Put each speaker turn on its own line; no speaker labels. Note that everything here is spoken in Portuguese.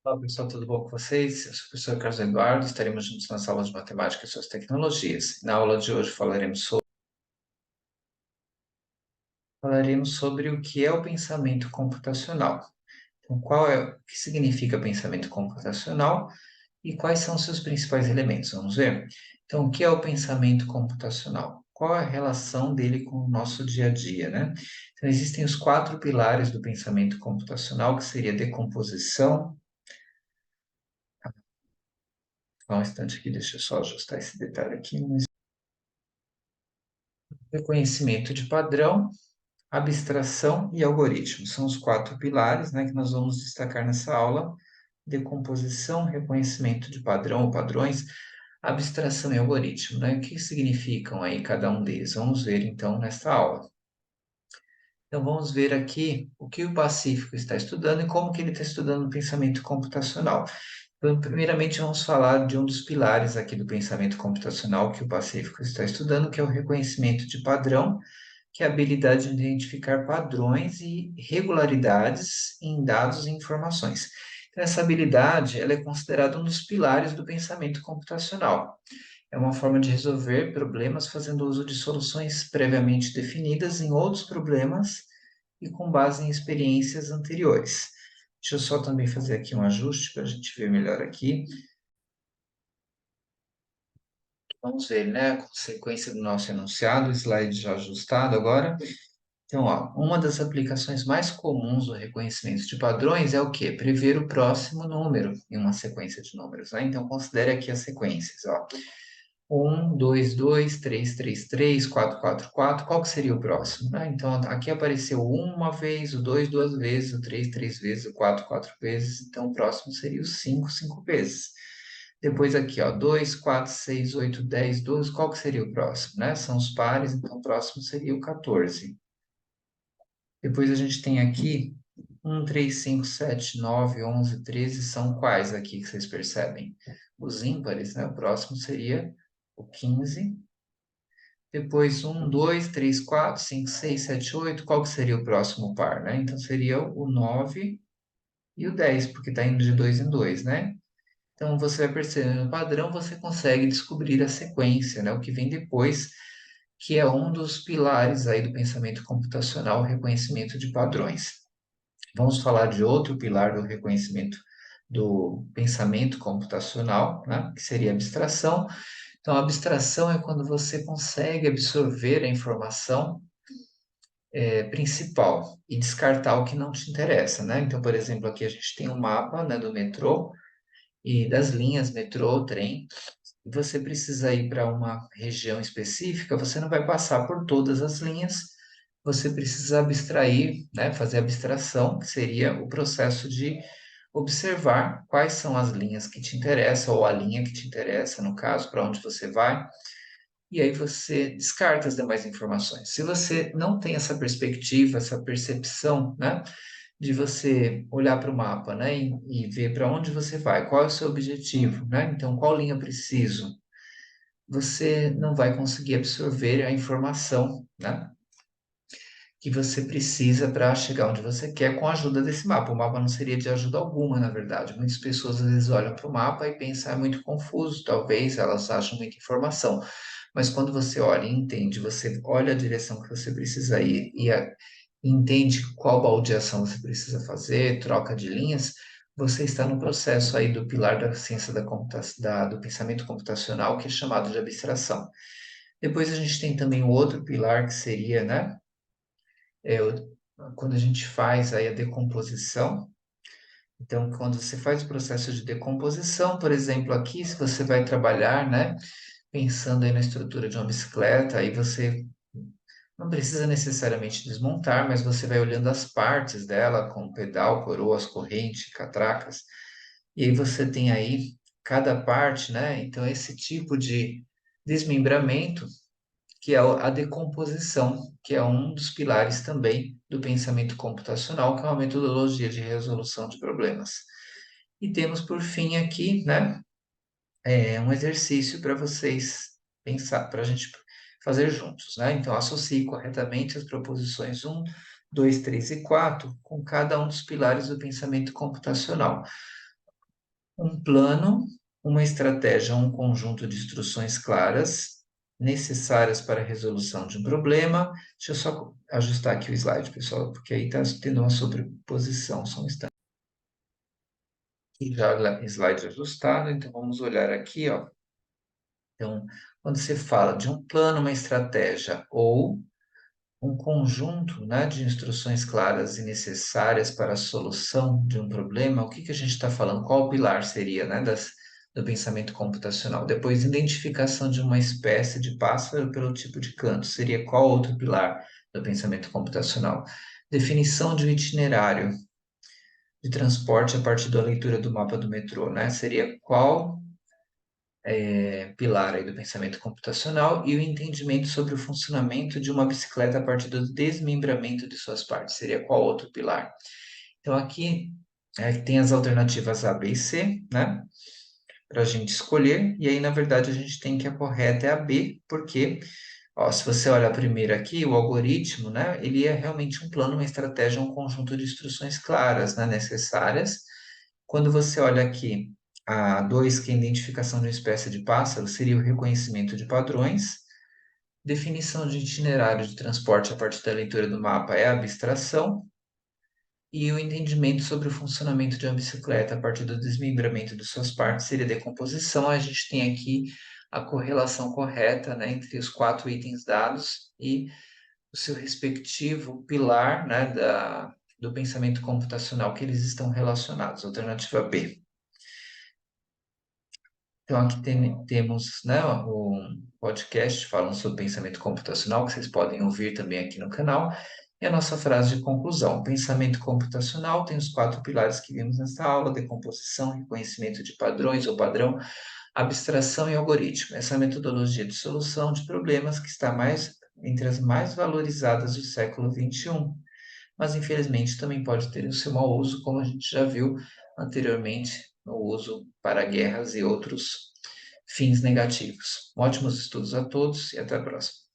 Olá, pessoal, tudo bom com vocês? Eu sou o professor Carlos Eduardo, estaremos juntos nas aulas de matemática e suas tecnologias. Na aula de hoje falaremos sobre o que é o pensamento computacional. Então, o que significa pensamento computacional e quais são seus principais elementos? Vamos ver? Então, o que é o pensamento computacional? Qual é a relação dele com o nosso dia a dia, né? Então, existem os quatro pilares do pensamento computacional, que seria decomposição. Só um instante aqui, deixa eu só ajustar esse detalhe aqui. Reconhecimento de padrão, abstração e algoritmo. São os quatro pilares, né, que nós vamos destacar nessa aula. Decomposição, reconhecimento de padrão ou padrões, abstração e algoritmo, né? O que significam aí cada um deles? Vamos ver então nesta aula. Então vamos ver aqui o que o Pacífico está estudando e como que ele está estudando o pensamento computacional. Então, primeiramente, vamos falar de um dos pilares aqui do pensamento computacional que o Pacífico está estudando, que é o reconhecimento de padrão, que é a habilidade de identificar padrões e regularidades em dados e informações. Então, essa habilidade, ela é considerada um dos pilares do pensamento computacional. É uma forma de resolver problemas fazendo uso de soluções previamente definidas em outros problemas e com base em experiências anteriores. Deixa eu só também fazer aqui um ajuste para a gente ver melhor aqui. Vamos ver, né, a consequência do nosso enunciado, slide já ajustado agora. Então, ó, uma das aplicações mais comuns do reconhecimento de padrões é o quê? Prever o próximo número em uma sequência de números, né? Então, considere aqui as sequências, ó. 1, 2, 2, 3, 3, 3, 4, 4, 4. Qual que seria o próximo, né? Então, aqui apareceu o 1 uma vez, o 2 duas vezes, o 3 três vezes, o 4 quatro vezes. Então, o próximo seria o 5 cinco vezes. Depois aqui, ó, 2, 4, 6, 8, 10, 12. Qual que seria o próximo, né? São os pares, então o próximo seria o 14. Depois a gente tem aqui 1, 3, 5, 7, 9, 11, 13. São quais aqui que vocês percebem? Os ímpares, né? O próximo seria o 15. Depois 1, 2, 3, 4, 5, 6, 7, 8. Qual que seria o próximo par, né? Então seria o 9 e o 10, porque está indo de 2 em 2, né? Então você vai percebendo o padrão, você consegue descobrir a sequência, né? O que vem depois, que é um dos pilares aí do pensamento computacional, o reconhecimento de padrões. Vamos falar de outro pilar do reconhecimento do pensamento computacional, né? Que seria a abstração. Então, a abstração é quando você consegue absorver a informação principal e descartar o que não te interessa, né? Então, por exemplo, aqui a gente tem um mapa, né, do metrô e das linhas metrô, trem. E você precisa ir para uma região específica, você não vai passar por todas as linhas, você precisa abstrair, né, fazer abstração, que seria o processo de observar quais são as linhas que te interessam, ou a linha que te interessa, no caso, para onde você vai, e aí você descarta as demais informações. Se você não tem essa perspectiva, essa percepção, né, de você olhar para o mapa, né, e ver para onde você vai, qual é o seu objetivo, né? Então, qual linha eu preciso? Você não vai conseguir absorver a informação, né, que você precisa para chegar onde você quer com a ajuda desse mapa. O mapa não seria de ajuda alguma, na verdade. Muitas pessoas às vezes olham para o mapa e pensam, é muito confuso, talvez elas acham muita informação. Mas quando você olha e entende, você olha a direção que você precisa ir e entende qual baldeação você precisa fazer, troca de linhas, você está no processo aí do pilar da ciência do pensamento computacional, que é chamado de abstração. Depois a gente tem também o outro pilar que seria, né, quando a gente faz aí a decomposição. Então, quando você faz o processo de decomposição, por exemplo, aqui, se você vai trabalhar, né, pensando aí na estrutura de uma bicicleta, aí você não precisa necessariamente desmontar, mas você vai olhando as partes dela, como pedal, coroas, corrente, catracas, e aí você tem aí cada parte, né? Então, esse tipo de desmembramento, que é a decomposição, que é um dos pilares também do pensamento computacional, que é uma metodologia de resolução de problemas. E temos, por fim, aqui, né, um exercício para vocês pensar, para a gente fazer juntos, né? Então, associe corretamente as proposições um, 2, 3 e 4 com cada um dos pilares do pensamento computacional. Um plano, uma estratégia, um conjunto de instruções claras necessárias para a resolução de um problema. Deixa eu só ajustar aqui o slide, pessoal, porque aí está tendo uma sobreposição, só um instante. E já slide ajustado, então vamos olhar aqui, ó. Então, quando você fala de um plano, uma estratégia ou um conjunto, né, de instruções claras e necessárias para a solução de um problema, o que que a gente está falando? Qual o pilar seria, né, do pensamento computacional? Depois, identificação de uma espécie de pássaro pelo tipo de canto, seria qual outro pilar do pensamento computacional? Definição de um itinerário de transporte a partir da leitura do mapa do metrô, né? Seria qual pilar aí do pensamento computacional e o entendimento sobre o funcionamento de uma bicicleta a partir do desmembramento de suas partes. Seria qual outro pilar? Então, aqui tem as alternativas A, B e C, né? Para a gente escolher, e aí, na verdade, a gente tem que a correta é a B, porque, ó, se você olhar primeiro aqui, o algoritmo, né? Ele é realmente um plano, uma estratégia, um conjunto de instruções claras, né, necessárias. Quando você olha aqui, a 2, que é a identificação de uma espécie de pássaro, seria o reconhecimento de padrões. Definição de itinerário de transporte a partir da leitura do mapa é a abstração. E o entendimento sobre o funcionamento de uma bicicleta a partir do desmembramento de suas partes seria a decomposição. A gente tem aqui a correlação correta, né, entre os 4 itens dados e o seu respectivo pilar, né, do pensamento computacional que eles estão relacionados. Alternativa B. Então, aqui temos, né, um podcast falando sobre pensamento computacional, que vocês podem ouvir também aqui no canal. E a nossa frase de conclusão: pensamento computacional tem os 4 pilares que vimos nessa aula: decomposição, reconhecimento de padrões ou padrão, abstração e algoritmo. Essa metodologia de solução de problemas que está mais entre as mais valorizadas do século XXI, mas infelizmente também pode ter o seu mau uso, como a gente já viu anteriormente, no uso para guerras e outros fins negativos. Ótimos estudos a todos e até a próxima.